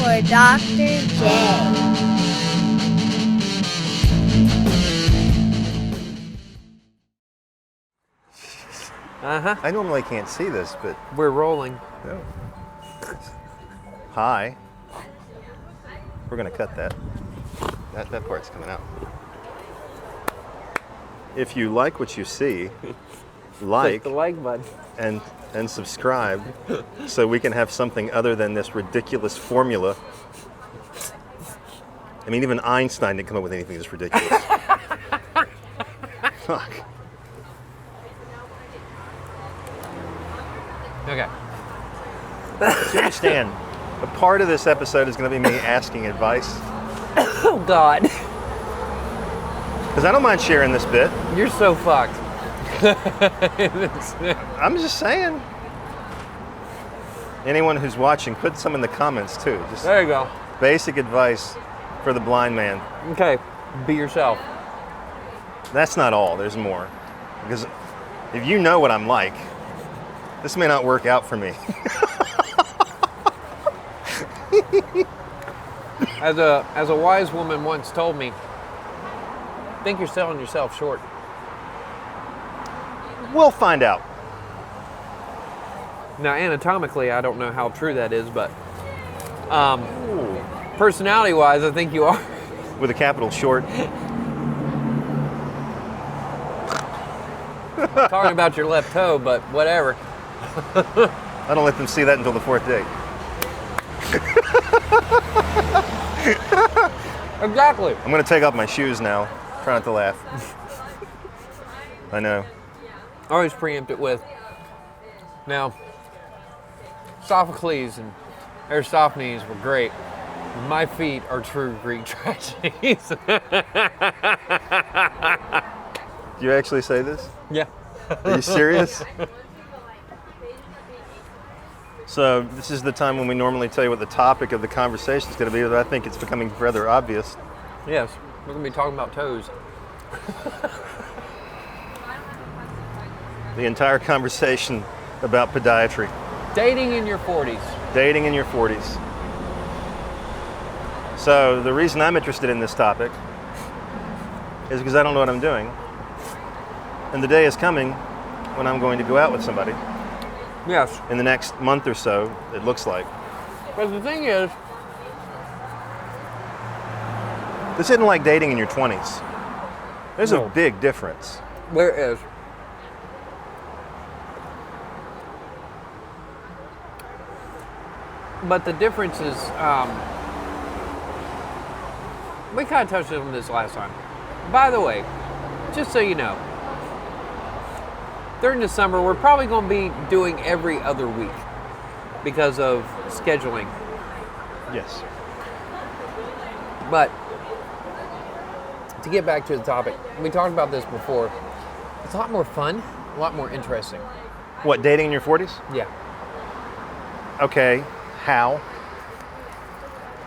for Dr. J. I normally can't see this, but We're rolling. no. Hi. We're gonna cut that. That part's coming out. If you like what you see, Click the like button. and subscribe so we can have something other than this ridiculous formula. I mean, even Einstein didn't come up with anything this ridiculous. Fuck. Okay. You understand, a part of this episode is going to be me asking advice. Oh, God. Because I don't mind sharing this bit. You're so fucked. I'm just saying. Anyone who's watching, put some in the comments too. Just There you go. basic advice for the blind man. Okay. Be yourself. That's not all, there's more. Because if you know what I'm like, this may not work out for me. As a wise woman once told me, think you're selling yourself short. We'll find out. Now, anatomically, I don't know how true that is, but personality-wise, I think you are. With a capital short. Talking about your left toe, but whatever. I don't let them see that until the fourth date. Exactly. I'm going to take off my shoes now. Try not to laugh. I know. I always preempt it with, now, Sophocles and Aristophanes were great. My feet are true Greek tragedies. Do you actually say this? Yeah. Are you serious? So this is the time when we normally tell you what the topic of the conversation is going to be, but I think it's becoming rather obvious. Yes, we're going to be talking about toes. The entire conversation about podiatry. Dating in your 40s. Dating in your 40s. So the reason I'm interested in this topic is because I don't know what I'm doing. And the day is coming when I'm going to go out with somebody. Yes. In the next month or so, it looks like. But the thing is, This isn't like dating in your 20s. There's No. a big difference. there is. But the difference is, we kind of touched on this last time. By the way, just so you know, during the summer, we're probably going to be doing every other week because of scheduling. Yes. But to get back to the topic, we talked about this before. It's a lot more fun, a lot more interesting. What, dating in your 40s? Yeah. Okay, how?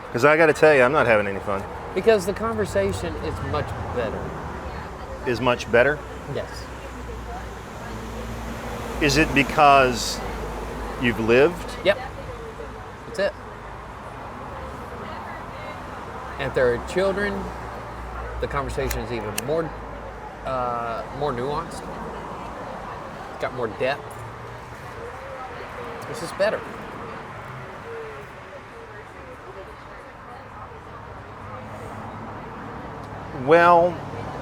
Because I got to tell you, I'm not having any fun. Because the conversation is much better. Is much better? Yes. Is it because you've lived? Yep. That's it. And if there are children, the conversation is even more nuanced. It's got more depth. It's just better. Well,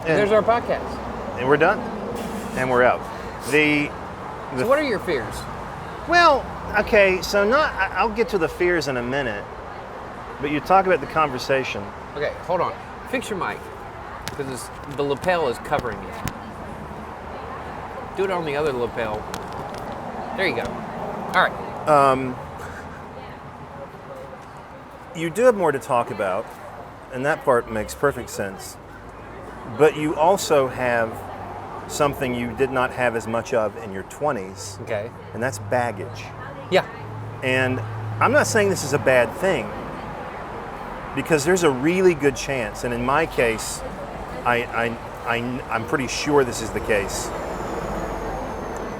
And there's our podcast. and we're done. And we're out. So what are your fears? Well, okay, so I'll get to the fears in a minute, but you talk about the conversation. Okay, hold on. Fix your mic, because the lapel is covering it. Do it on the other lapel. There you go. All right. You do have more to talk about, and that part makes perfect sense. But you also have something you did not have as much of in your 20s, Okay. and that's baggage. Yeah. And I'm not saying this is a bad thing, because there's a really good chance, and in my case, I'm pretty sure this is the case.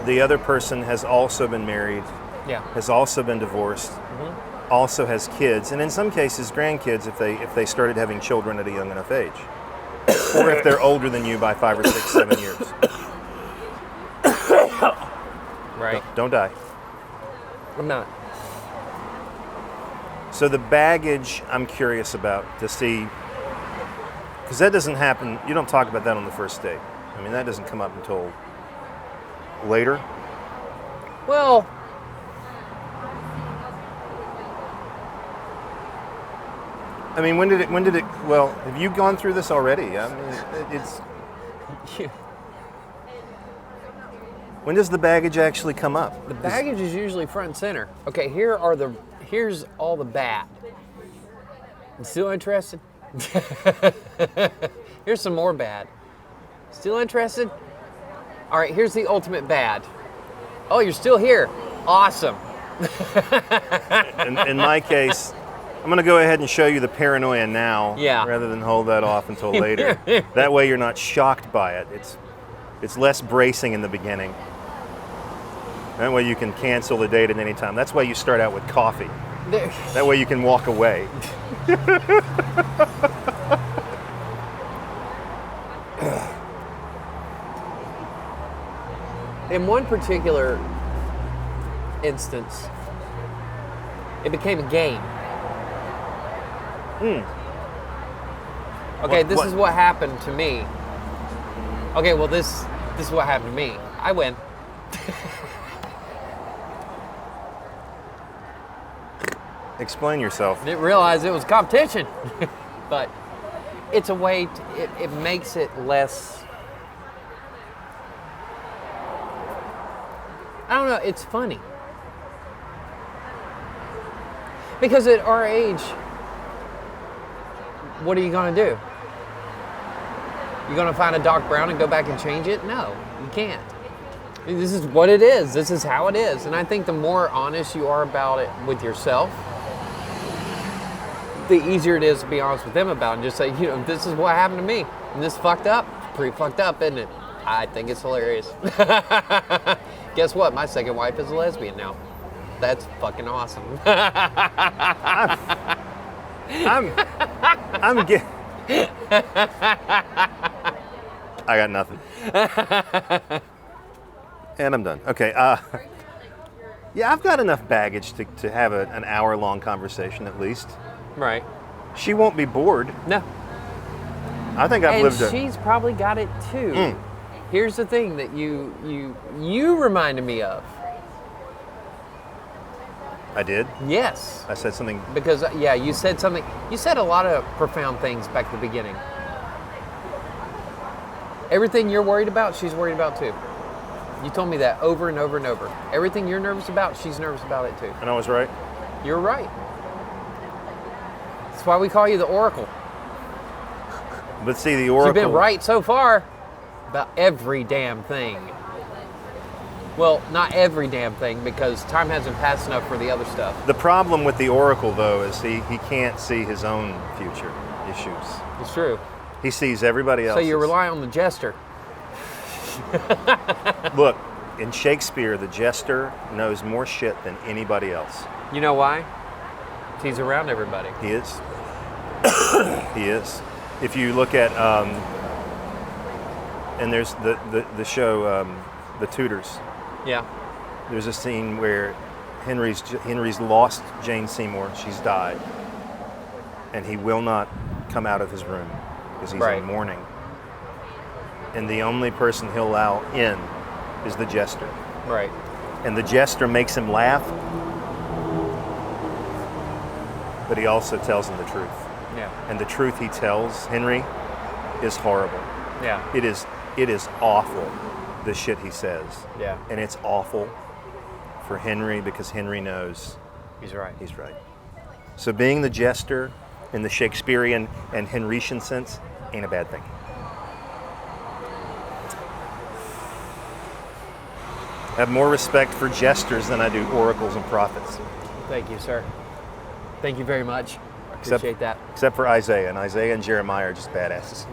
The other person has also been married, Yeah. has also been divorced, also has kids, and in some cases grandkids if they started having children at a young enough age, or if they're older than you by 5 or 6, 7 years. Right. Don't die. I'm not. So the baggage I'm curious about to see, because that doesn't happen, you don't talk about that on the first date. I mean, that doesn't come up until later. Well, I mean, when did it, well, have you gone through this already? I mean, it's, when does the baggage actually come up? the baggage is usually front and center. Okay, here's all the bad. You still interested? Here's some more bad. Still interested? All right, here's the ultimate bad. Oh, you're still here. Awesome. In my case, I'm going to go ahead and show you the paranoia now, Yeah. rather than hold that off until later. That way, you're not shocked by it. It's less bracing in the beginning. That way, you can cancel the date at any time. That's why you start out with coffee. That way, you can walk away. In one particular instance, it became a game. Okay, this is what happened to me. Okay, well this is what happened to me. I win. Explain yourself. Didn't realize it was competition. But it's a way it makes it less, I don't know, it's funny. Because at our age, what are you going to do? You going to find a Doc Brown and go back and change it? No, you can't. This is what it is. This is how it is. And I think the more honest you are about it with yourself, the easier it is to be honest with them about it and just say, this is what happened to me. And this fucked up. Pretty fucked up, isn't it? I think it's hilarious. Guess what? My second wife is a lesbian now. That's fucking awesome. I'm getting. I got nothing. And I'm done. Okay. Yeah, I've got enough baggage to have an hour-long conversation at least. Right. She won't be bored. No. I think I've lived And she's probably got it too. Here's the thing that you reminded me of. I did? Yes. I said something. Because, yeah, you said something. You said a lot of profound things back at the beginning. Everything you're worried about, she's worried about too. You told me that over and over and over. Everything you're nervous about, she's nervous about it too. And I was right? You're right. That's why we call you the Oracle. But see, the Oracle... You've been right so far about every damn thing. Well, not every damn thing, because time hasn't passed enough for the other stuff. The problem with the Oracle, though, is he can't see his own future issues. It's true. He sees everybody else's. So you rely on the jester. Look, in Shakespeare, the jester knows more shit than anybody else. You know why? He's around everybody. He is. He is. If you look at, and there's the show, The Tudors. Yeah. There's a scene where Henry's lost Jane Seymour. She's died, and he will not come out of his room because he's in mourning. And the only person he'll allow in is the jester. Right. And the jester makes him laugh, but he also tells him the truth. Yeah. And the truth he tells Henry is horrible. Yeah. It is awful, the shit he says. Yeah. And it's awful for Henry because Henry knows He's right. he's right. So being the jester in the Shakespearean and Henrician sense ain't a bad thing. I have more respect for jesters than I do oracles and prophets. Thank you, sir. Thank you very much. Appreciate that. Except for Isaiah. And Isaiah and Jeremiah are just badasses.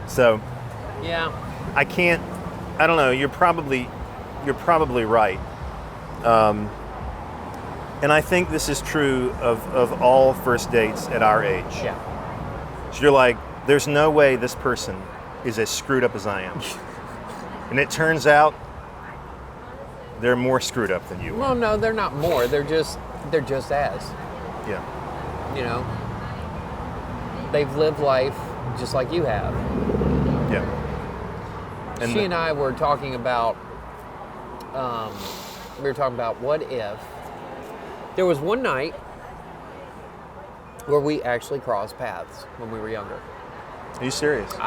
So Yeah. I don't know, you're probably right. And I think this is true of all first dates at our age. Yeah. So you're like, there's no way this person is as screwed up as I am. And it turns out they're more screwed up than you are. Well, no, they're not more. They're just as. Yeah. You know, they've lived life just like you have. Yeah. And She and I were talking about, what if there was one night where we actually crossed paths when we were younger. Are you serious? So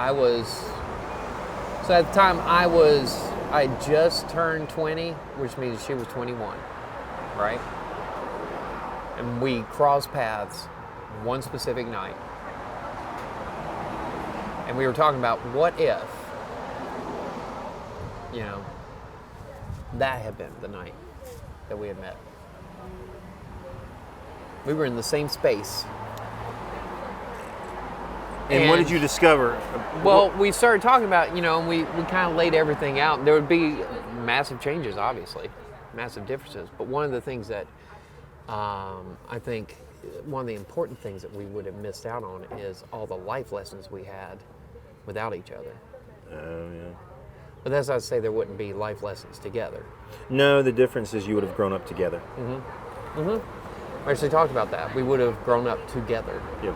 at the time I just turned 20, which means she was 21, right? And we crossed paths one specific night. And we were talking about what if, you know, that had been the night that we had met. We were in the same space. And what did you discover? Well, we started talking about, you know, and we kind of laid everything out. There would be massive changes, obviously, massive differences. But one of the things that I think, one of the important things that we would have missed out on is all the life lessons we had without each other. Oh, yeah. But that's not to say there wouldn't be life lessons together. No, the difference is you would have grown up together. Mm-hmm. Mm-hmm. We actually talked about that. We would have grown up together. Yep.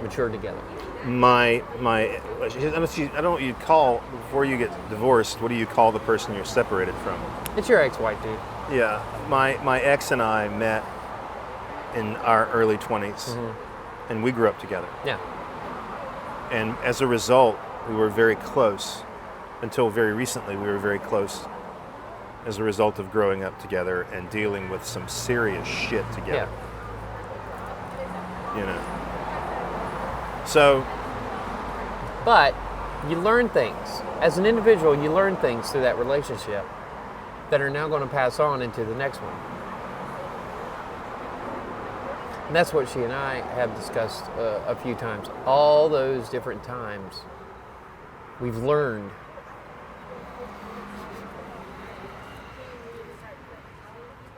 Matured together. I don't know what you'd call, before you get divorced, what do you call the person you're separated from? It's your ex-wife, dude. Yeah. My ex and I met in our early 20s, and we grew up together. Yeah. And as a result, we were very close. Until very recently, we were very close as a result of growing up together and dealing with some serious shit together. Yeah. You know. So. But you learn things. As an individual, you learn things through that relationship that are now going to pass on into the next one. And that's what she and I have discussed a few times. All those different times we've learned.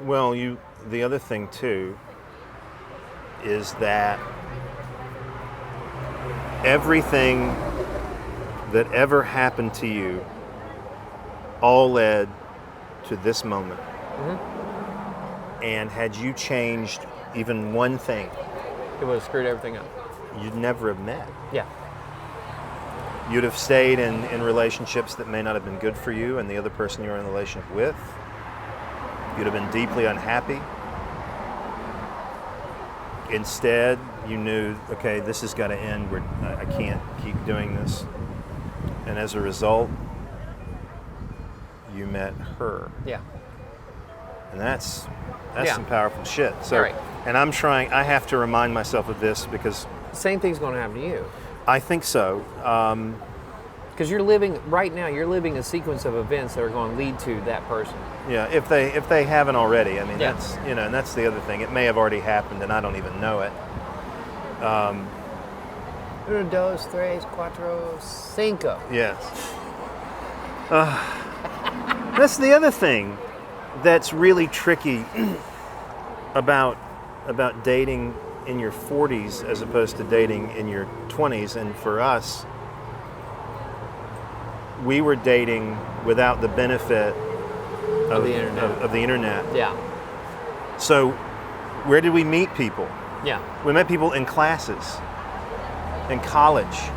Well, the other thing too is that everything that ever happened to you all led to this moment. Mm-hmm. And had you changed even one thing, it would have screwed everything up. You'd never have met. Yeah. You'd have stayed in relationships that may not have been good for you and the other person you were in a relationship with. You'd have been deeply unhappy. Instead, you knew, okay, this has got to end. I can't keep doing this. And as a result, you met her. Yeah. And that's Yeah. some powerful shit. So, Right. And I have to remind myself of this because Same thing's going to happen to you. I think so. Because you're living a sequence of events that are going to lead to that person. Yeah, if they haven't already. I mean, Yeah. that's, and that's the other thing. It may have already happened and I don't even know it. 1, 2, 3, 4, 5. Yes. That's the other thing that's really tricky about dating in your 40s as opposed to dating in your 20s. And for us, we were dating without the benefit of the internet. Yeah. So where did we meet people? Yeah. We met people in classes, in college.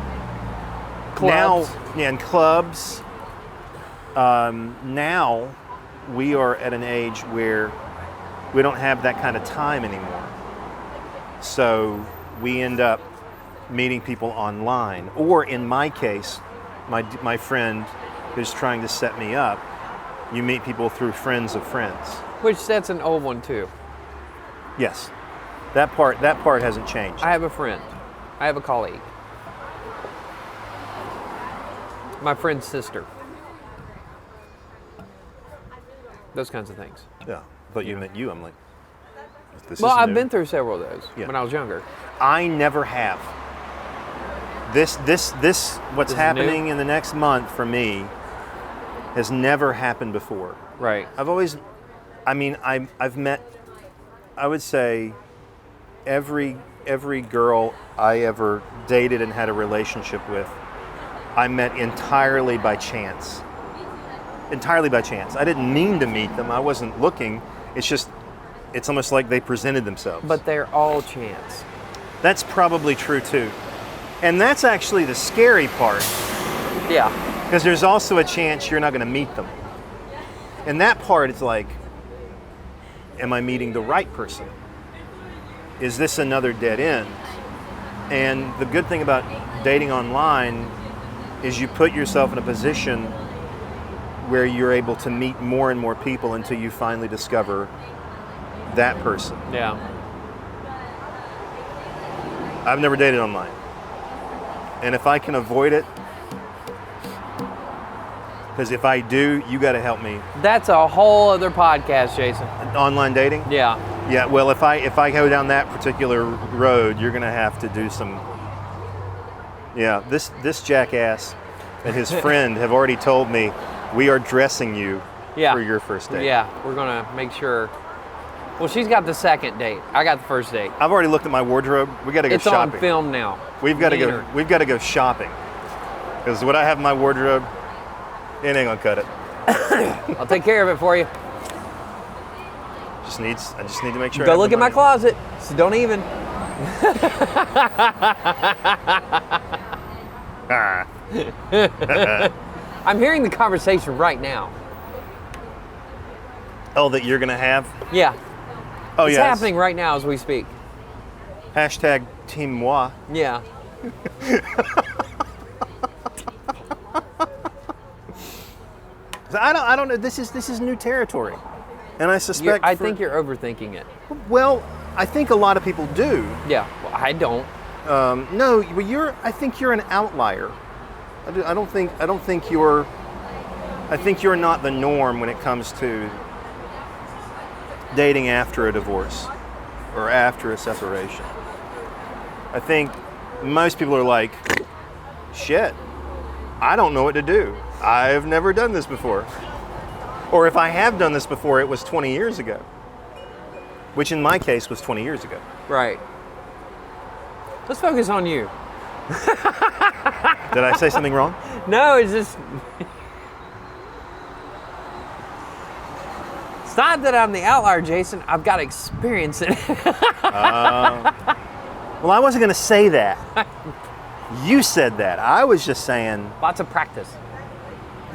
Clubs. Now, in clubs. Now we are at an age where we don't have that kind of time anymore. So we end up meeting people online. Or in my case, my friend who's trying to set me up, you meet people through friends of friends. Which that's an old one too. Yes. That part hasn't changed. I have a friend. I have a colleague. My friend's sister. Those kinds of things. Yeah. But you met you. I'm like, this Well, is I've new. been through several of those Yeah. when I was younger. I never have. This what's This is happening new? in the next month for me has never happened before. Right. I've always I mean, I've met, I would say, every girl I ever dated and had a relationship with, I met entirely by chance. Entirely by chance. I didn't mean to meet them. I wasn't looking. It's just, it's almost like they presented themselves. But they're all chance. That's probably true too. And that's actually the scary part. Yeah. Because there's also a chance you're not going to meet them. And that part is like, am I meeting the right person? Is this another dead end? And the good thing about dating online is you put yourself in a position where you're able to meet more and more people until you finally discover that person. Yeah. I've never dated online. And if I can avoid it, because if I do, you got to help me. That's a whole other podcast, Jason. Online dating? Yeah. Yeah, well, if I go down that particular road, you're going to have to do some... Yeah, this jackass and his friend have already told me we are dressing you for your first date. Yeah, we're going to make sure... Well, she's got the second date. I got the first date. I've already looked at my wardrobe. We got to go shopping. It's on film now. We've got to go shopping. Because what I have in my wardrobe, it ain't gonna cut it. I'll take care of it for you. I just need to make sure. Go look at my closet. So don't even. I'm hearing the conversation right now. Oh, that you're gonna have? Yeah. Oh, it's yeah. It's happening right now as we speak. Hashtag Team Moi. Yeah. I don't know. This is new territory, and I suspect. I think you're overthinking it. Well, I think a lot of people do. Yeah. Well, I don't. No, well, I think you're an outlier. I don't think you're. I think you're not the norm when it comes to dating after a divorce or after a separation. I think most people are like, shit, I don't know what to do. I've never done this before. Or if I have done this before, it was 20 years ago. Which in my case was 20 years ago. Right. Let's focus on you. Did I say something wrong? No, it's just... It's not that I'm the outlier, Jason. I've got experience in it. Well, I wasn't going to say that. You said that. I was just saying... Lots of practice.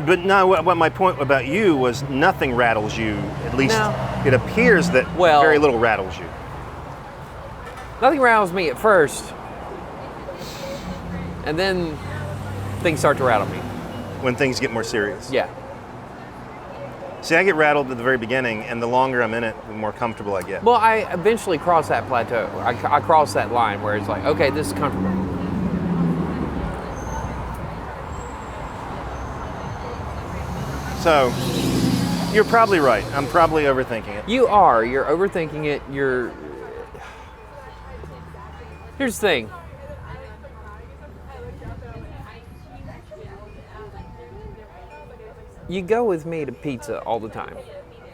But no, what my point about you was nothing rattles you. At least it appears that very little rattles you. Nothing rattles me at first. And then things start to rattle me. When things get more serious. Yeah. See, I get rattled at the very beginning, and the longer I'm in it, the more comfortable I get. Well, I eventually cross that plateau. I cross that line where it's like, okay, this is comfortable. So, you're probably right. I'm probably overthinking it. You are. You're overthinking it. Here's the thing. You go with me to pizza all the time.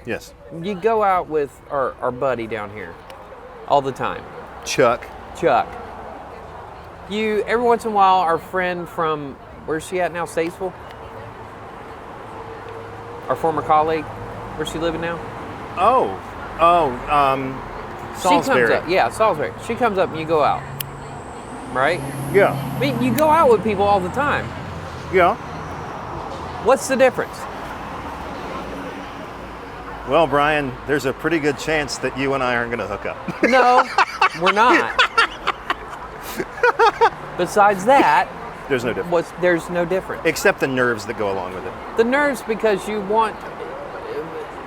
Yes. You go out with our buddy down here all the time. Chuck. You, every once in a while, our friend from, where's she at now, Statesville? Our former colleague, where's she living now? Salisbury. She comes up, yeah, Salisbury. She comes up and you go out, right? Yeah. I mean, you go out with people all the time. Yeah. What's the difference? Well, Brian, there's a pretty good chance that you and I aren't going to hook up. No, we're not. Besides that, there's no difference. There's no difference. Except the nerves that go along with it. The nerves, because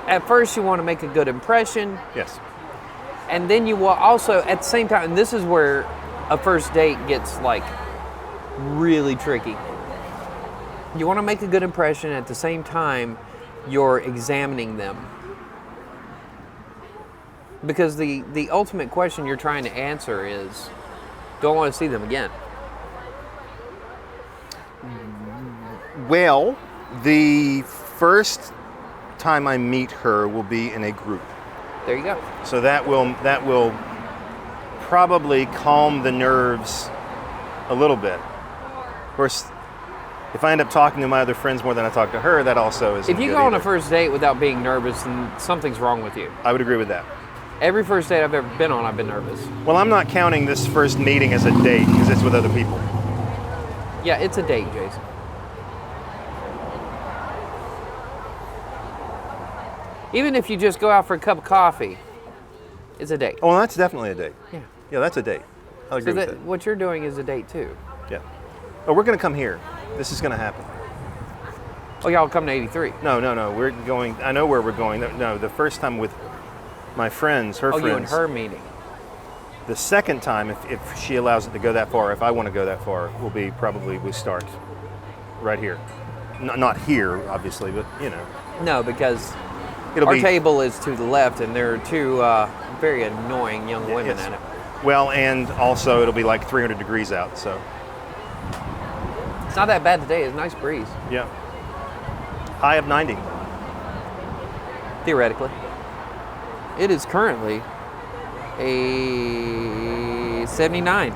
at first you want to make a good impression. Yes. And then you will also, at the same time, and this is where a first date gets like really tricky. You want to make a good impression, at the same time you're examining them. Because the ultimate question you're trying to answer is, do I want to see them again? Well, the first time I meet her will be in a group. There you go. So that will probably calm the nerves a little bit. Of course, if I end up talking to my other friends more than I talk to her, that also isn't If you good go on a either. first date without being nervous, then something's wrong with you. I would agree with that. Every first date I've ever been on, I've been nervous. Well, I'm not counting this first meeting as a date because it's with other people. Yeah, it's a date, Jason. Even if you just go out for a cup of coffee, it's a date. Oh, well, that's definitely a date. Yeah. Yeah, that's a date. I'll agree So with that. what you're doing is a date too. Yeah. Oh, we're going to come here. This is going to happen. Oh, y'all come to 83. No. We're going. I know where we're going. No, the first time with my friends, her friends. You and her meeting. The second time, if she allows it to go that far, if I want to go that far, will be probably we start right here. Not here, obviously, but you know. No, because It'll our be, table is to the left, and there are two very annoying young women it's- in it. Well, and also it'll be like 300 degrees out, so It's not that bad today. It's a nice breeze, yeah. High of 90. theoretically. It is currently a 79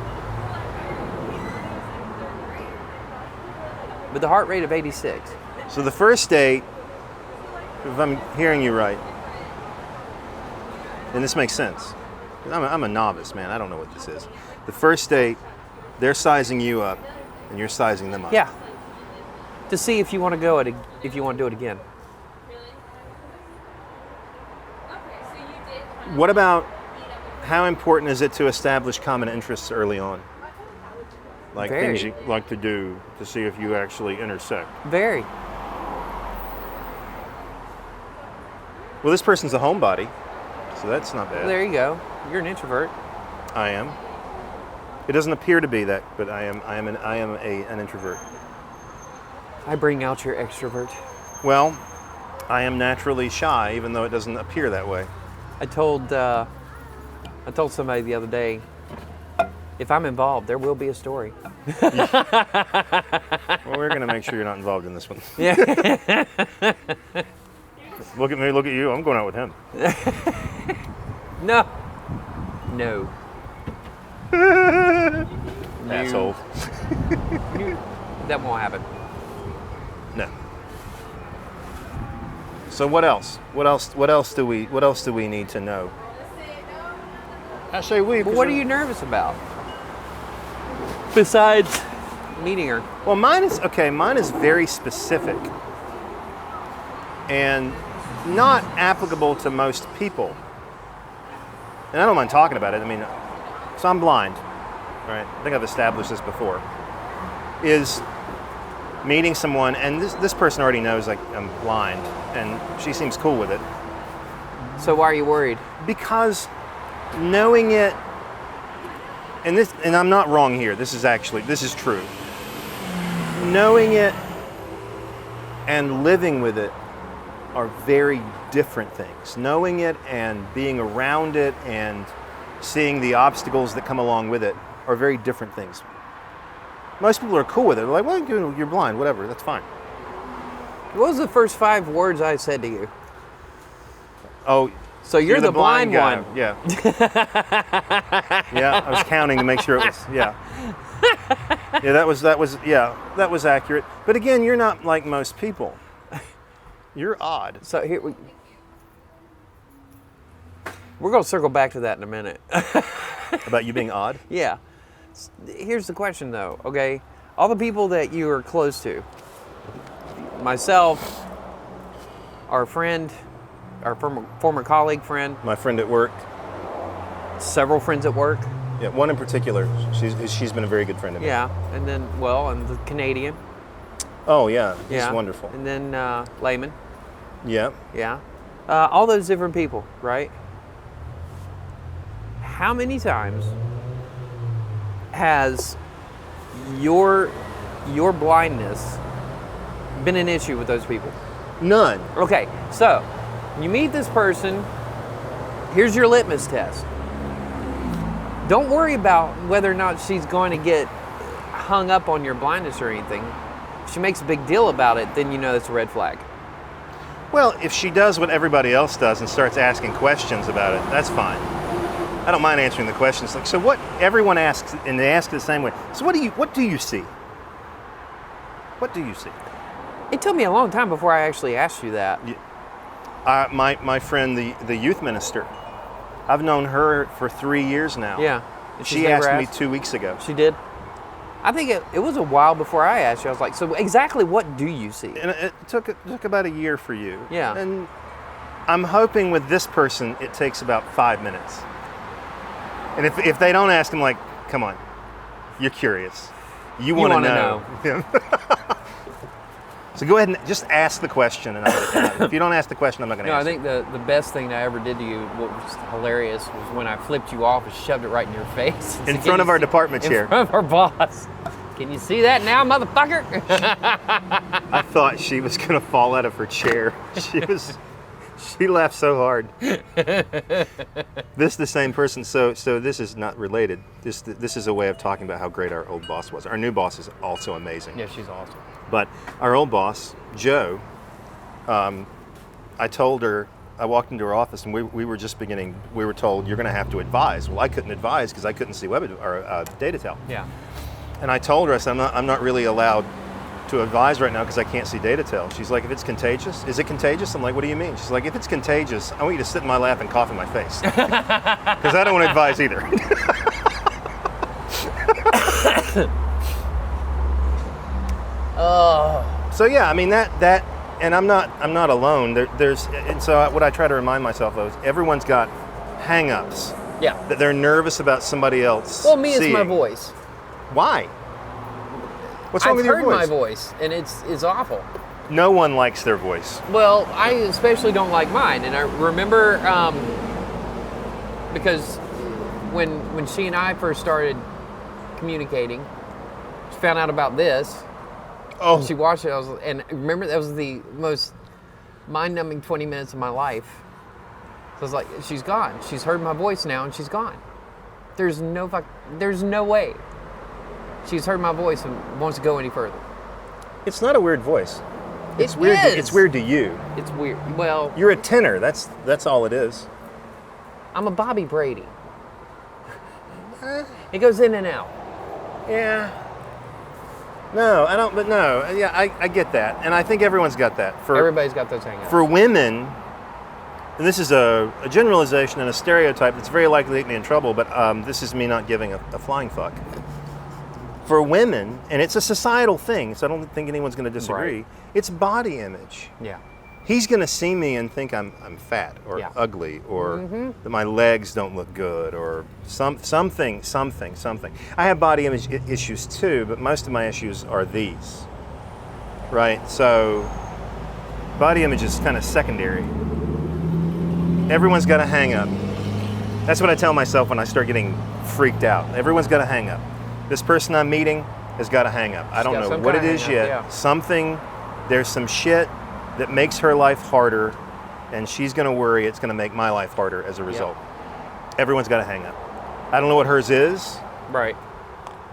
with a heart rate of 86. So the first date, if I'm hearing you right, and this makes sense. I'm a novice, man. I don't know what this is. The first date, they're sizing you up, and you're sizing them up. Yeah. To see if you want to if you want to do it again. What about how important is it to establish common interests early on? Like Very. things you like to do to see if you actually intersect. Very. Well, this person's a homebody, so that's not bad. There you go. You're an introvert. I am. It doesn't appear to be that, but I am an introvert. I bring out your extrovert. Well, I am naturally shy, even though it doesn't appear that way. I told somebody the other day, if I'm involved, there will be a story. Well, we're gonna make sure you're not involved in this one. Yeah. Look at me, look at you. I'm going out with him. No. No. Asshole. That won't happen. No. So what else? What else do we need to know? I say we. But what are you nervous about? Besides meeting her. Well, mine is very specific and not applicable to most people. And I don't mind talking about it. I mean, so I'm blind, right? I think I've established this before. Is meeting someone, and this person already knows like I'm blind, and she seems cool with it. So why are you worried? Because knowing it, and I'm not wrong here. This is true. Knowing it and living with it are very different things. Knowing it and being around it and seeing the obstacles that come along with it are very different things. Most people are cool with it. They're like, well, you're blind, whatever, that's fine. What was the first 5 words I said to you? Oh, So you're the blind guy. one. Yeah. Yeah, I was counting to make sure it was, yeah. Yeah, that was accurate. But again, you're not like most people. You're odd. So here we're going to circle back to that in a minute. About you being odd? Yeah. Here's the question though, okay? All the people that you are close to, myself, our friend, our former colleague friend, My friend at work. several friends at work. Yeah, one in particular. She's been a very good friend of mine. Yeah, and then, and the Canadian. Oh yeah, he's Yeah. wonderful. And then Layman. Yeah. Yeah. All those different people, right? How many times has your blindness been an issue with those people? None. Okay, so you meet this person, here's your litmus test. Don't worry about whether or not she's going to get hung up on your blindness or anything. If she makes a big deal about it, then you know it's a red flag. Well, if she does what everybody else does and starts asking questions about it, that's fine. I don't mind answering the questions. Like, so what? Everyone asks, and they ask it the same way. So what do you see? What do you see? It took me a long time before I actually asked you that. My friend, the youth minister, I've known her for 3 years now. Yeah. She asked me 2 weeks ago. She did? I think it was a while before I asked you. I was like, so exactly what do you see? And it took about a year for you. Yeah. And I'm hoping with this person, it takes about 5 minutes. And if they don't ask, I'm like, come on, you're curious. You want to know. So go ahead and just ask the question. And if you don't ask the question, I'm not going to No, answer. I think the best thing that I ever did to you, what was hilarious, was when I flipped you off and shoved it right in your face. In front of our department chair. In front of our boss. Can you see that now, motherfucker? I thought she was going to fall out of her chair. She laughed so hard. This is the same person. So this is not related. This is a way of talking about how great our old boss was. Our new boss is also amazing. Yeah, she's awesome. But our old boss, Joe, I told her, I walked into her office and we were just beginning, we were told, you're going to have to advise. Well, I couldn't advise because I couldn't see Datatel. Yeah. And I told her, I said, I'm not really allowed to advise right now because I can't see Datatel. She's like, if it's contagious, is it contagious? I'm like, what do you mean? She's like, if it's contagious, I want you to sit in my lap and cough in my face. Because I don't want to advise either. Oh. So yeah, I mean that, and I'm not alone. And so what I try to remind myself of is everyone's got hang-ups. Yeah. That they're nervous about somebody else. Well, me, it's my seeing. voice. Why? What's wrong with your voice? I've heard my voice, and it's awful. No one likes their voice. Well, I especially don't like mine, and I remember because when she and I first started communicating, she found out about this. Oh, She watched it, and remember that was the most mind-numbing 20 minutes of my life. So I was like, she's gone. She's heard my voice now, and she's gone. There's no way. She's heard my voice and wants to go any further. it's not a weird voice. It's It weird. is. It's weird to you. It's weird. Well, You're a tenor. That's all it is. I'm a Bobby Brady. It goes in and out. Yeah. No, I don't. But no, yeah, I get that, and I think everyone's got that. Everybody's got those hang-ups. For women, and this is a generalization and a stereotype that's very likely to get me in trouble, but this is me not giving a flying fuck. For women, and it's a societal thing, so I don't think anyone's going to disagree, Right. it's body image. Yeah. He's going to see me and think I'm fat or Yeah. ugly or that my legs don't look good or something. I have body image issues too, but most of my issues are these, right? So body image is kind of secondary. Everyone's got a hang up. That's what I tell myself when I start getting freaked out. Everyone's got a hang up. This person I'm meeting has got a hang up. I don't got know some what it kind of is hang yet. up, yeah. There's some shit that makes her life harder, and she's going to worry it's going to make my life harder as a result. Everyone's got a hang up. I don't know what hers is. Right.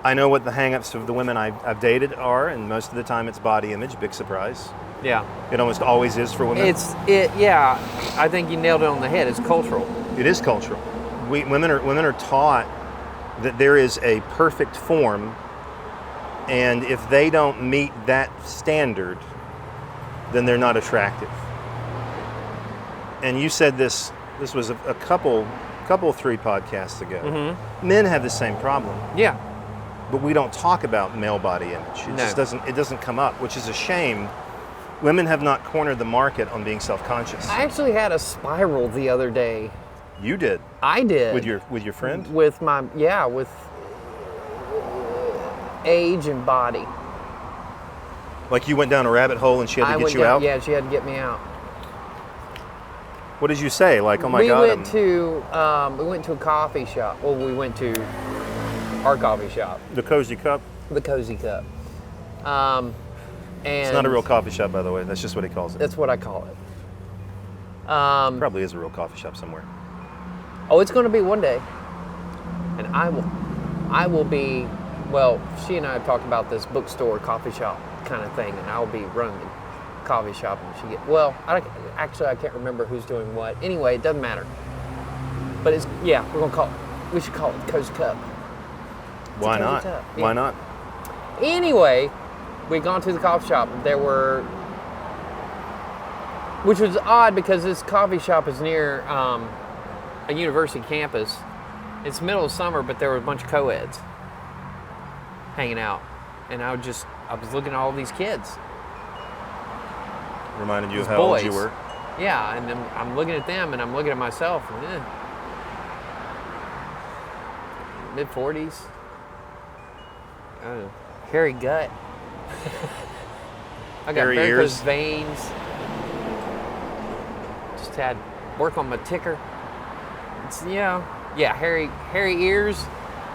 I know what the hang-ups of the women I've dated are, and most of the time it's body image. Big surprise. Yeah. It almost always is for women. Yeah. I think you nailed it on the head. It's cultural. It is cultural. Women are taught that there is a perfect form, and if they don't meet that standard, then they're not attractive. And you said this was a couple 3 podcasts ago. Mm-hmm. Men have the same problem, Yeah. but we don't talk about male body image. It just doesn't come up, which is a shame. Women have not cornered the market on being self-conscious. I actually had a spiral the other day. You did. I did. With your friend? With with age and body. Like you went down a rabbit hole and she had to get you out? Yeah, she had to get me out. What did you say? Like, oh my God. We went to a coffee shop. Well, we went to our coffee shop. The Cozy Cup? The Cozy Cup. And it's not a real coffee shop, by the way. That's just what he calls it. That's what I call it. Probably is a real coffee shop somewhere. Oh, it's going to be one day. And I will be, well, she and I have talked about this bookstore, coffee shop kind of thing, and I'll be running coffee shop and she I can't remember who's doing what. Anyway, it doesn't matter. But we should call it Coast Cup. Why not? Yeah. Why not? Anyway, we'd gone to the coffee shop. Which was odd because this coffee shop is near a university campus. It's middle of summer, but there were a bunch of co-eds hanging out. And I was looking at all these kids. Reminded you of These how boys. old you were? Yeah, and I'm looking at them and I'm looking at myself. And, mid-40s. Hairy gut. I got Hairy varicose ears. veins. Just had work on my ticker. Hairy ears.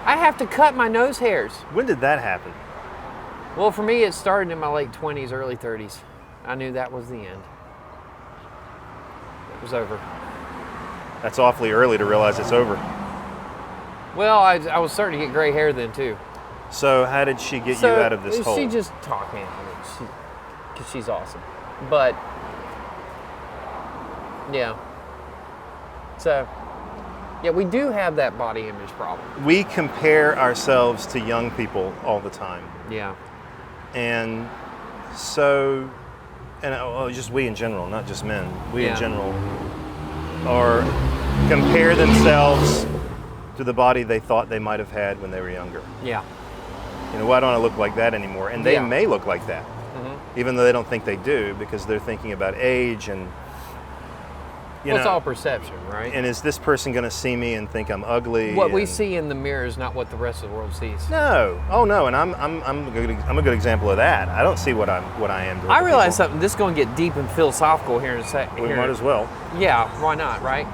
I have to cut my nose hairs. When did that happen? Well, for me, it started in my late 20s, early 30s. I knew that was the end. It was over. That's awfully early to realize it's over. Well, I was starting to get gray hair then, too. So how did she get you out of this hole? She just talked me out of it. Because she's awesome. But, yeah. So, yeah, we do have that body image problem. We compare ourselves to young people all the time. Yeah. And so, just we in general, not just men, we in general, or compare themselves to the body they thought they might have had when they were younger. Yeah. Why don't I look like that anymore? And they may look like that, even though they don't think they do, because they're thinking about age and, It's all perception, right? And is this person going to see me and think I'm ugly? What we see in the mirror is not what the rest of the world sees. No. Oh no. And I'm a good example of that. I don't see what I am. To I realize something. This is going to get deep and philosophical here in a second. We might as well. Yeah. Why not? Right.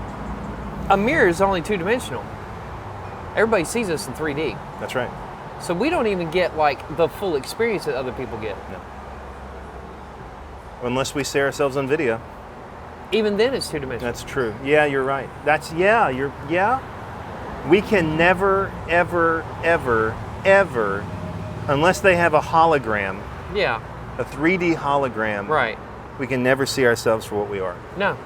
A mirror is only two-dimensional. Everybody sees us in 3D. That's right. So we don't even get like the full experience that other people get. No. Unless we see ourselves on video. Even then, it's two-dimensional. That's true. Yeah, you're right. We can never, ever, ever, ever, unless they have a hologram. Yeah. A 3D hologram. Right. We can never see ourselves for what we are. No.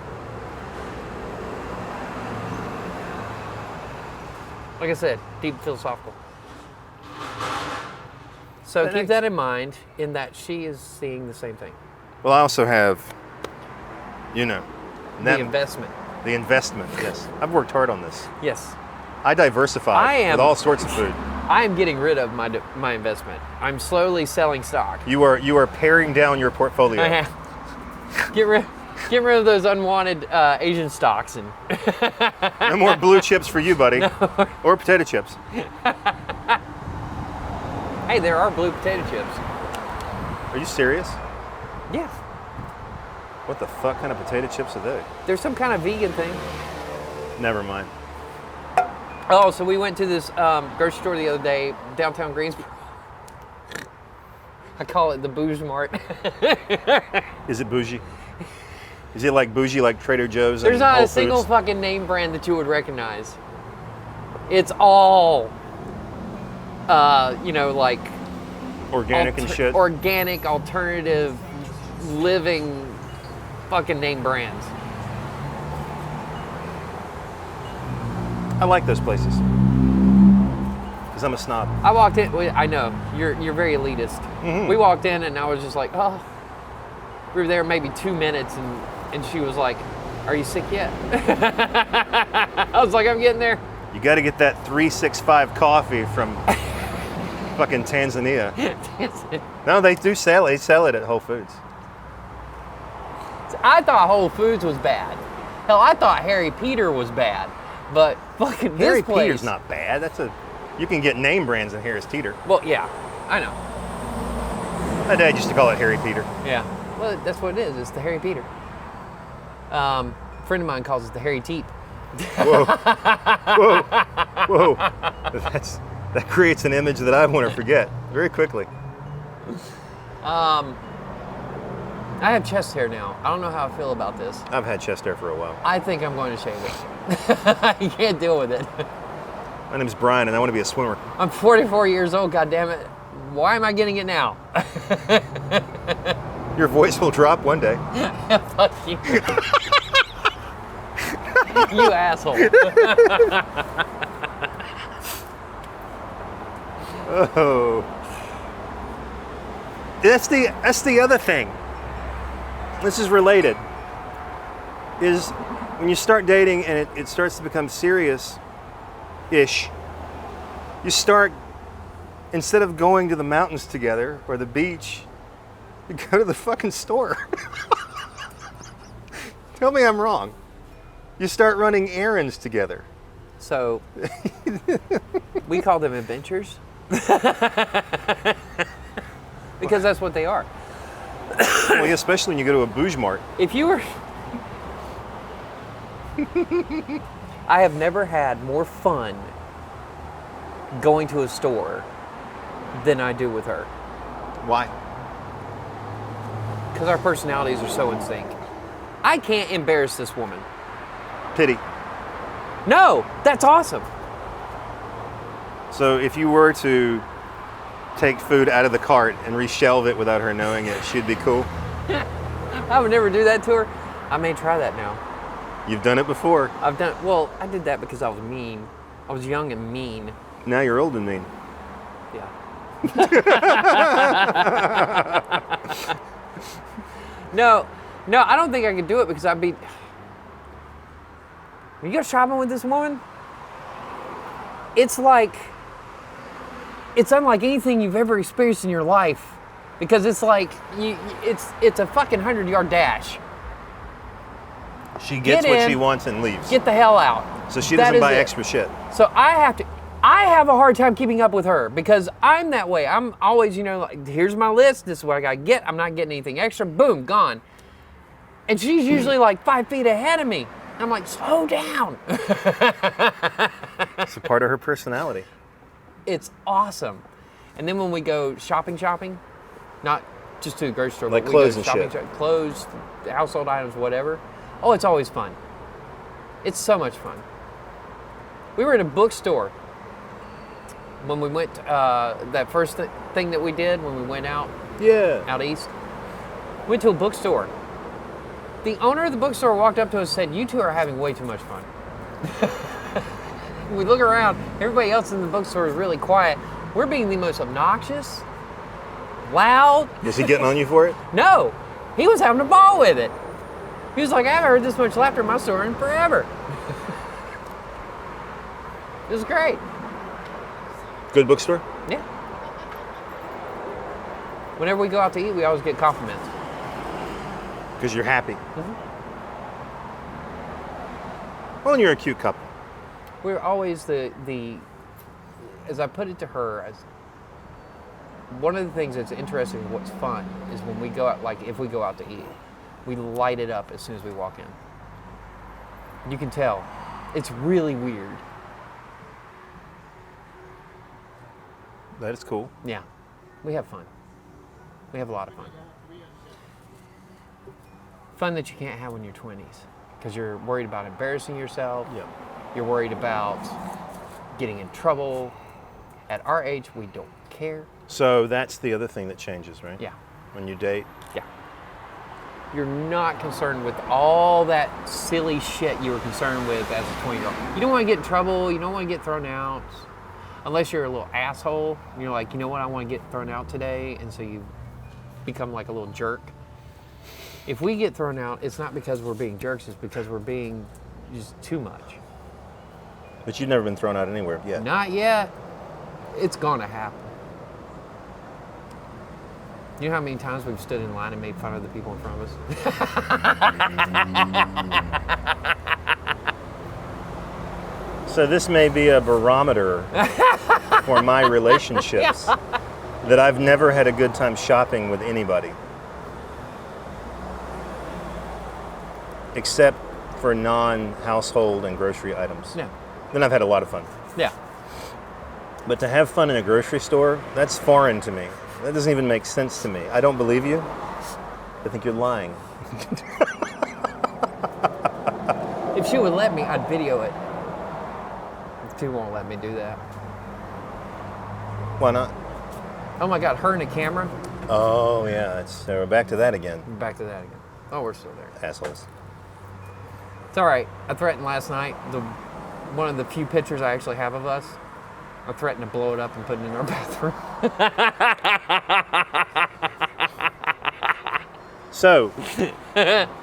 Like I said, deep philosophical. So keep that in mind, in that she is seeing the same thing. Well, I also have, The investment. The investment, yes. I've worked hard on this. Yes. I diversify with all sorts of food. I am getting rid of my investment. I'm slowly selling stock. You are paring down your portfolio. I have. Get rid of those unwanted Asian stocks and No more blue chips for you, buddy. No. Or potato chips. Hey, there are blue potato chips. Are you serious? Yeah. What the fuck kind of potato chips are they? There's some kind of vegan thing. Never mind. Oh, so we went to this grocery store the other day, downtown Greensboro. I call it the Bougie Mart. Is it bougie? Is it like bougie like Trader Joe's? There's not Whole a single Foods? fucking name brand that you would recognize. It's all, like organic and shit. Organic, alternative, living fucking name brands. I like those places because I'm a snob. I walked in. I know you're very elitist. Mm-hmm. We walked in and I was just like, oh. We were there maybe 2 minutes and she was like, "Are you sick yet?" I was like, "I'm getting there." You got to get that 365 coffee from fucking Tanzania. No, they do sell it. They sell it at Whole Foods. I thought Whole Foods was bad. Hell, I thought Harry Peter was bad. But fucking Harry this place. Peter's not bad. You can get name brands in Harris Teeter. Well, yeah, I know. My dad used to call it Harry Peter. Yeah. Well, that's what it is. It's the Harry Peter. A friend of mine calls it the Harry Teep. Whoa. Whoa. That creates an image that I want to forget very quickly. I have chest hair now. I don't know how I feel about this. I've had chest hair for a while. I think I'm going to shave it. I can't deal with it. My name's Brian, and I want to be a swimmer. I'm 44 years old, goddammit. Why am I getting it now? Your voice will drop one day. Fuck you. You asshole. Oh. That's the other thing. This is related. Is when you start dating and it starts to become serious-ish, you start, instead of going to the mountains together or the beach, you go to the fucking store. Tell me I'm wrong. You start running errands together. So, we call them adventures. Because that's what they are. Well, yeah, especially when you go to a bouge mart. If you were... I have never had more fun going to a store than I do with her. Why? Because our personalities are so in sync. I can't embarrass this woman. Pity. No, that's awesome. So if you were to take food out of the cart and reshelve it without her knowing it, she'd be cool? I would never do that to her. I may try that now. You've done it before. Well, I did that because I was mean. I was young and mean. Now you're old and mean. Yeah. No, I don't think I could do it because I'd be... When you go shopping with this woman, it's like... It's unlike anything you've ever experienced in your life. Because it's like, it's a fucking 100-yard dash. She gets Get what in, she wants and leaves. Get the hell out. So she That doesn't is buy it. extra shit. So I have a hard time keeping up with her because I'm that way. I'm always, like, here's my list. This is what I gotta get. I'm not getting anything extra. Boom, gone. And she's usually like 5 feet ahead of me. I'm like, slow down. It's a part of her personality. It's awesome. And then when we go shopping, not just to the grocery store, Like but we clothes go and shopping, shit. Clothes, household items, whatever. Oh, it's always fun. It's so much fun. We were at a bookstore when we went, that first thing that we did when we went out east. Went to a bookstore. The owner of the bookstore walked up to us and said, "You two are having way too much fun." We look around, everybody else in the bookstore is really quiet. We're being the most obnoxious, loud. Was he getting on you for it? No, he was having a ball with it. He was like, "I haven't heard this much laughter in my store in forever." It was great. Good bookstore? Yeah. Whenever we go out to eat, we always get compliments. Because you're happy. Mm-hmm. Well, and you're a cute couple. We're always the as I put it to her, as one of the things that's interesting, what's fun, is when we go out, like if we go out to eat, we light it up as soon as we walk in. You can tell. It's really weird. That is cool. Yeah. We have fun. We have a lot of fun. Fun that you can't have when you're 20s. Because you're worried about embarrassing yourself. Yeah. You're worried about getting in trouble. At our age, we don't care. So that's the other thing that changes, right? Yeah. When you date. Yeah. You're not concerned with all that silly shit you were concerned with as a 20-year-old. You don't want to get in trouble. You don't want to get thrown out. Unless you're a little asshole. You're like, you know what, I want to get thrown out today. And so you become like a little jerk. If we get thrown out, it's not because we're being jerks. It's because we're being just too much. But you've never been thrown out anywhere yet. Not yet. It's going to happen. You know how many times we've stood in line and made fun of the people in front of us? So this may be a barometer for my relationships, that I've never had a good time shopping with anybody. Except for non-household and grocery items. Yeah. Then I've had a lot of fun. Yeah. But to have fun in a grocery store, that's foreign to me. That doesn't even make sense to me. I don't believe you. I think you're lying. If she would let me, I'd video it. She won't let me do that. Why not? Oh my God, her and a camera. Oh, yeah. So we're back to that again. Back to that again. Oh, we're still there. Assholes. It's all right. I threatened last night, one of the few pictures I actually have of us, I threatened to blow it up and put it in our bathroom. So,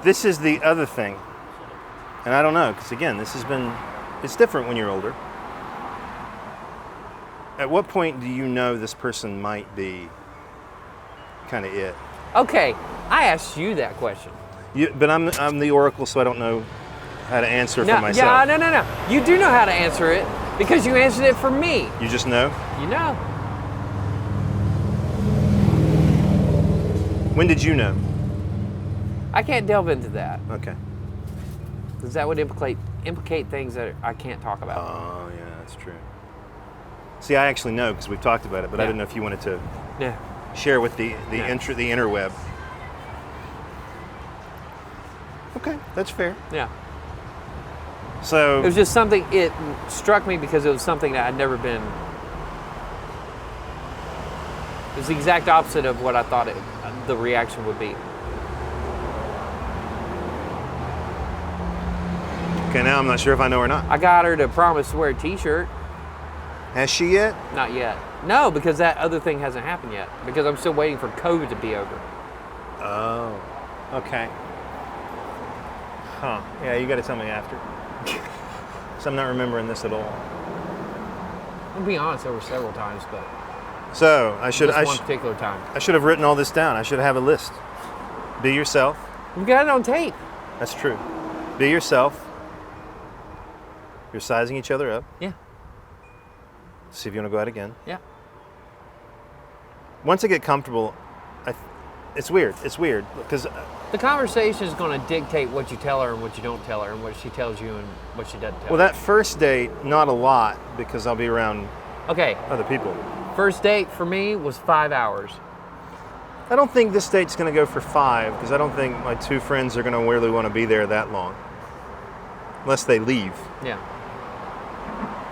this is the other thing. And I don't know, because again, it's different when you're older. At what point do you know this person might be kind of it? Okay, I asked you that question. But I'm the oracle, so I don't know how to answer for myself. Yeah, no. You do know how to answer it because you answered it for me. You just know? You know. When did you know? I can't delve into that Okay. because that would implicate things that I can't talk about. Oh, yeah, that's true. See, I actually know because we've talked about it, but I didn't know if you wanted to Yeah. share with the interweb. Okay, that's fair. Yeah. So It was just something, it struck me because it was something that I'd never been. It was the exact opposite of what I thought the reaction would be. okay, now I'm not sure if I know or not. I got her to promise to wear a t-shirt. Has she yet? Not yet. No, because that other thing hasn't happened yet. Because I'm still waiting for COVID to be over. Oh, okay. Huh. Yeah, you got to tell me after. So I'm not remembering this at all. I'll be honest, there were several times, but So I should one particular time. I should have written all this down. I should have a list. Be yourself. You got it on tape. That's true. Be yourself. You're sizing each other up. Yeah. See if you want to go out again. Yeah. Once I get comfortable, it's weird. It's weird because The conversation is going to dictate what you tell her and what you don't tell her, and what she tells you and what she doesn't tell well, that first date, not a lot because I'll be around Okay, other people. first date for me was 5 hours. I don't think this date's going to go for 5 because I don't think my 2 friends are going to really want to be there that long. Unless they leave. Yeah,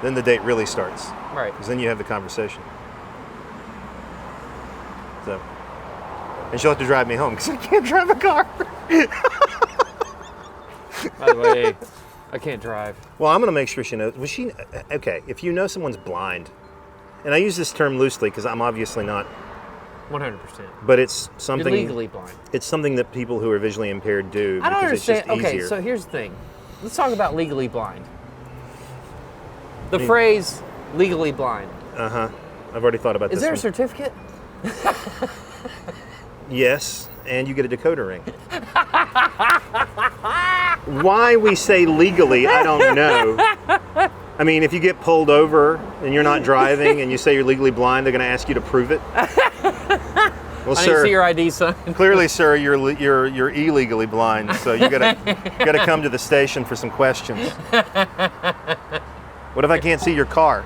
Then the date really starts. right. Because then you have the conversation. So, and she'll have to drive me home because I can't drive a car. By the way, I can't drive. Well, I'm going to make sure she knows. Okay, if you know someone's blind, and I use this term loosely because I'm obviously not, 100%. but it's You're something. legally blind. It's something that people who are visually impaired do I don't because understand. it's just Okay, easier. so here's the thing. Let's talk about legally blind. The phrase legally blind. I've already thought about Is this there a one. certificate? Yes, and you get a decoder ring. Why we say legally, I don't know. I mean, if you get pulled over and you're not driving and you say you're legally blind, they're going to ask you to prove it. Well, I need to sir, see your ID, son. clearly, sir, you're illegally blind, so you gotta come to the station for some questions. What if I can't see your car?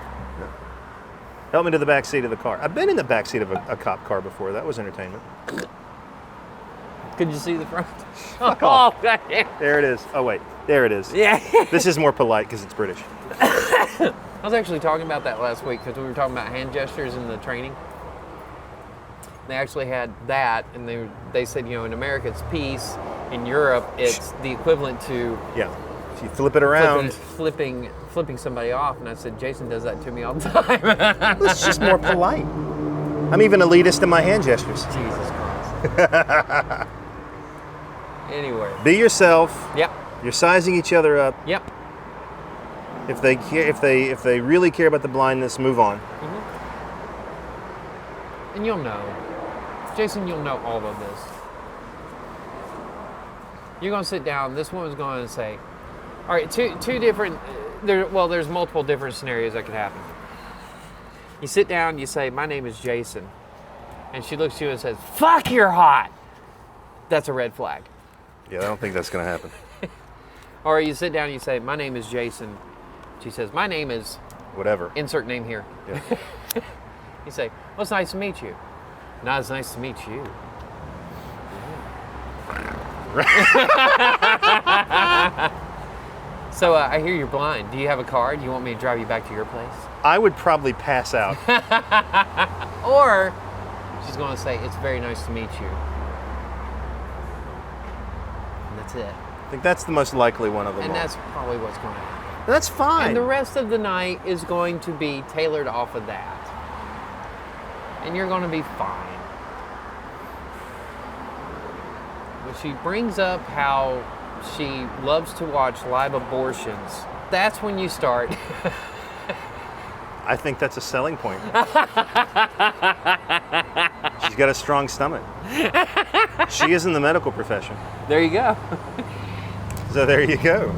Help me to the back seat of the car. I've been in the back seat of a cop car before. That was entertainment. Could you see the front? Fuck off. Oh, There it is. Oh wait, there it is. yeah. This is more polite because it's British. I was actually talking about that last week because we were talking about hand gestures in the training. They actually had that, and they said, in America it's peace. In Europe, it's the equivalent to Yeah. If you flip it around, flipping somebody off. And I said, Jason does that to me all the time. it's just more polite. I'm even elitist in my hand gestures. Jesus Christ. Anyway. Be yourself. Yep. You're sizing each other up. Yep. If they care, if they really care about the blindness, move on. And you'll know. Jason, you'll know all of this. You're going to sit down. This woman's going to say, all right, two different, there's multiple different scenarios that could happen. You sit down, you say, my name is Jason. And she looks at you and says, fuck, you're hot. That's a red flag. Yeah, I don't think that's going to happen. Or you sit down and you say, my name is Jason. She says, my name is, Whatever. insert name here. Yeah. You say, well, it's nice to meet you. Not as nice to meet you. So I hear you're blind. Do you have a car? Do you want me to drive you back to your place? I would probably pass out. Or she's going to say, "It's very nice to meet you." And that's it. I think that's the most likely one of them And all. that's probably what's going to happen. That's fine. And the rest of the night is going to be tailored off of that. And you're going to be fine. When she brings up how she loves to watch live abortions, that's when you start. I think that's a selling point. She's got a strong stomach. She is in the medical profession. There you go. So there you go.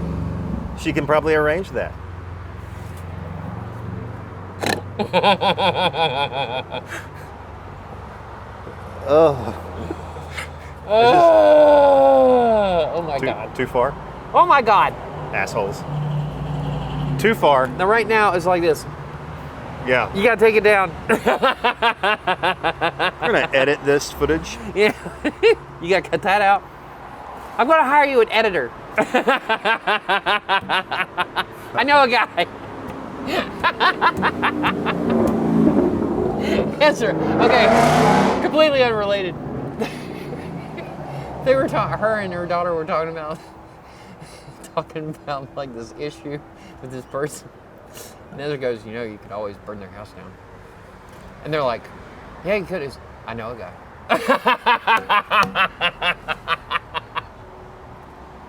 She can probably arrange that. Oh my God. Too far? Oh my God. Assholes. Too far. Now right now it's like this. Yeah. You gotta take it down. We're gonna edit this footage. Yeah. You gotta cut that out. I'm gonna hire you an editor. I know a guy. Yes, sir. Okay. Completely unrelated. They were her and her daughter were talking about like this issue with this person. And the other goes, you could always burn their house down. And they're like, yeah, you could. I know a guy.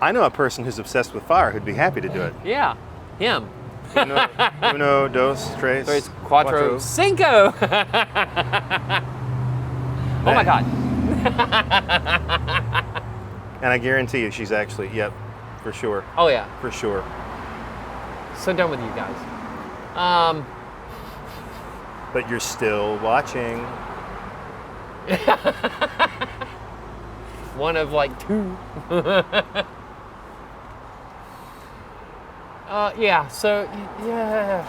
I know a person who's obsessed with fire who'd be happy to do it. Yeah, him. Uno, dos, tres, cuatro, cinco. Oh my God. And I guarantee you she's actually, yep, for sure. Oh yeah. For sure. So done with you guys. But you're still watching. One of like two. Yeah, so, yeah.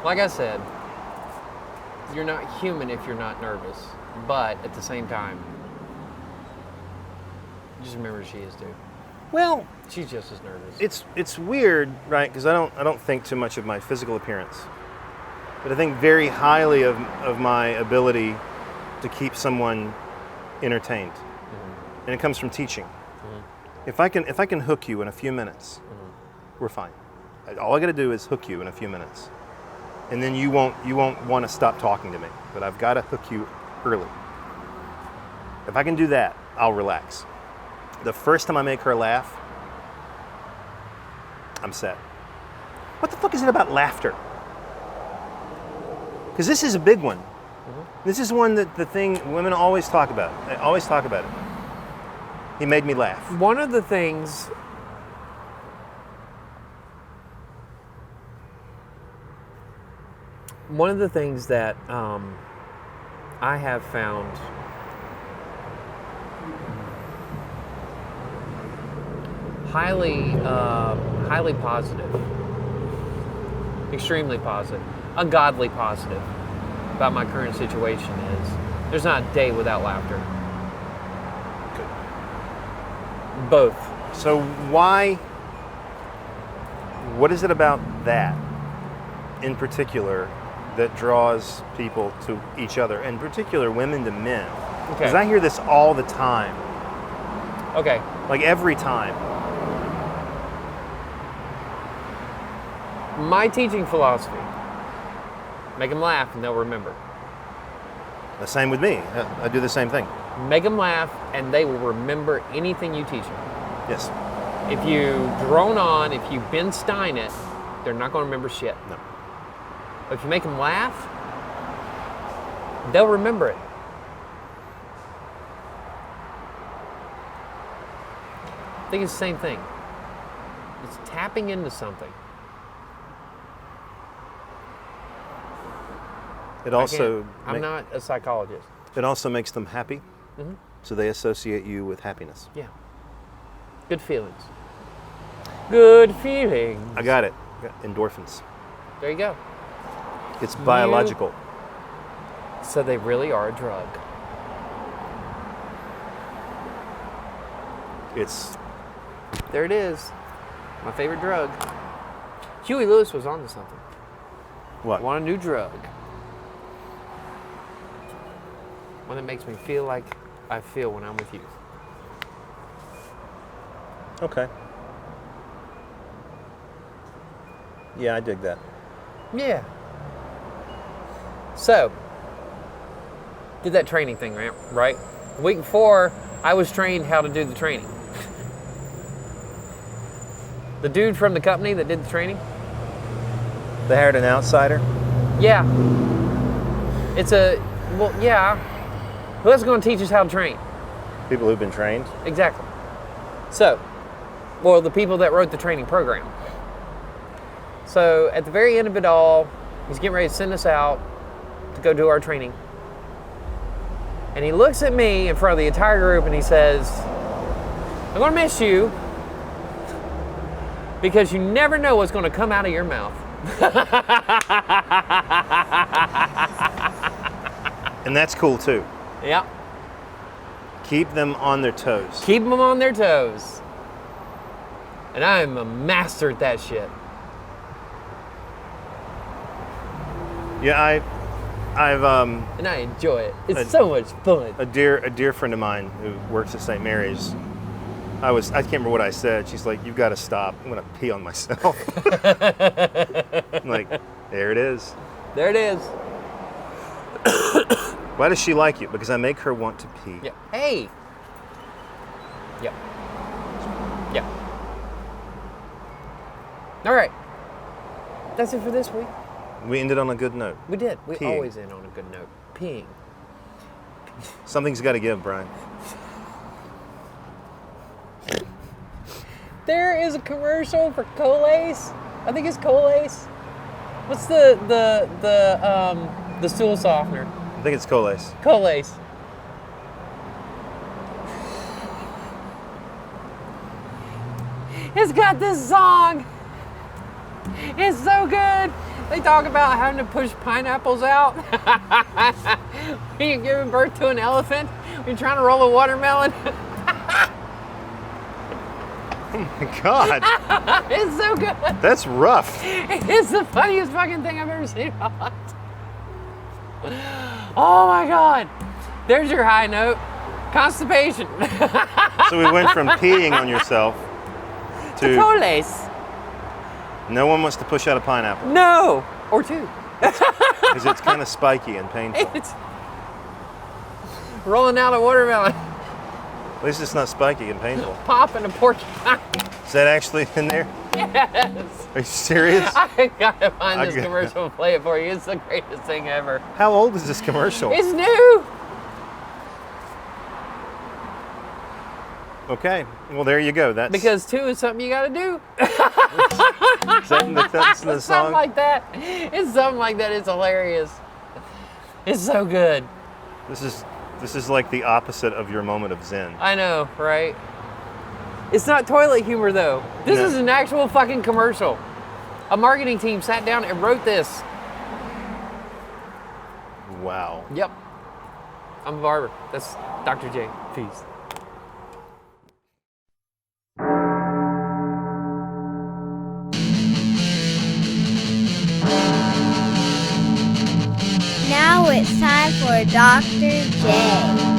Like I said, you're not human if you're not nervous. But at the same time, just remember she is too. Well, she's just as nervous. It's weird, right? Because I don't think too much of my physical appearance, but I think very highly of my ability to keep someone entertained, and it comes from teaching. If I can hook you in a few minutes, we're fine. All I got to do is hook you in a few minutes, and then you won't want to stop talking to me. But I've got to hook you early. If I can do that, I'll relax. The first time I make her laugh, I'm set. What the fuck is it about laughter? Because this is a big one. This is one that the thing women always talk about. They always talk about it. He made me laugh. One of the things that I have found highly positive, extremely positive, ungodly positive about my current situation is there's not a day without laughter. Good. Both. So what is it about that in particular that draws people to each other, in particular women to men? Because I hear this all the time. Okay. Like every time. My teaching philosophy, make them laugh and they'll remember. The same with me. I do the same thing. Make them laugh and they will remember anything you teach them. Yes. If you drone on, if you Ben Stein it, they're not going to remember shit. No. But if you make them laugh, they'll remember it. I think it's the same thing. It's tapping into something. It also I'm not a psychologist. It also makes them happy. Mm-hmm. So they associate you with happiness. Yeah. Good feelings. Good feelings. I got it. Endorphins. There you go. It's biological. So they really are a drug. There it is. My favorite drug. Huey Lewis was onto something. What? Want a new drug. One that makes me feel like I feel when I'm with you. Okay. Yeah, I dig that. Yeah. So, did that training thing, right? The week before, I was trained how to do the training. The dude from the company that did the training. They hired an outsider? Yeah. Yeah. Who else is going to teach us how to train? People who've been trained? Exactly. So, well, the people that wrote the training program. So, at the very end of it all, he's getting ready to send us out to go do our training. And he looks at me in front of the entire group and he says, I'm going to miss you because you never know what's going to come out of your mouth. And that's cool too. Yeah. Keep them on their toes. Keep them on their toes. And I'm a master at that shit. Yeah, I've And I enjoy it. It's so much fun. a dear friend of mine who works at St. Mary's. I can't remember what I said. She's like, "You've got to stop. I'm gonna pee on myself." I'm like, there it is. There it is. Why does she like you? Because I make her want to pee. Yeah. Hey. Yep. Yeah. All right. That's it for this week. We ended on a good note. We did. We Peeing. always end on a good note. Peeing. Something's got to give, Brian. There is a commercial for Colace. I think it's Colace. What's the stool softener? I think it's Colace. Colace. It's got this song. It's so good. They talk about having to push pineapples out when you're giving birth to an elephant, when you're trying to roll a watermelon. Oh my God. It's so good. That's rough. It's the funniest fucking thing I've ever seen in my life. Oh my God. There's your high note. Constipation. So we went from peeing on yourself to Colace. no one wants to push out a pineapple No. Or two. because it's kind of spiky and painful. It's rolling out a watermelon. At least it's not spiky and painful. Popping a porcupine. Is that actually in there? Yes. Are you serious? I gotta find this I got- commercial and play it for you. It's the greatest thing ever. How old is this commercial? It's new. Okay, well there you go. That's Because two is something you gotta do. is that in that's in the It's something song. like that. It's something like that. It's hilarious. It's so good. This is like the opposite of your moment of zen. I know, right? It's not toilet humor though. This No. is an actual fucking commercial. A marketing team sat down and wrote this. Wow. Yep. I'm a barber. That's Dr. J. Peace. Now it's time for Dr. J.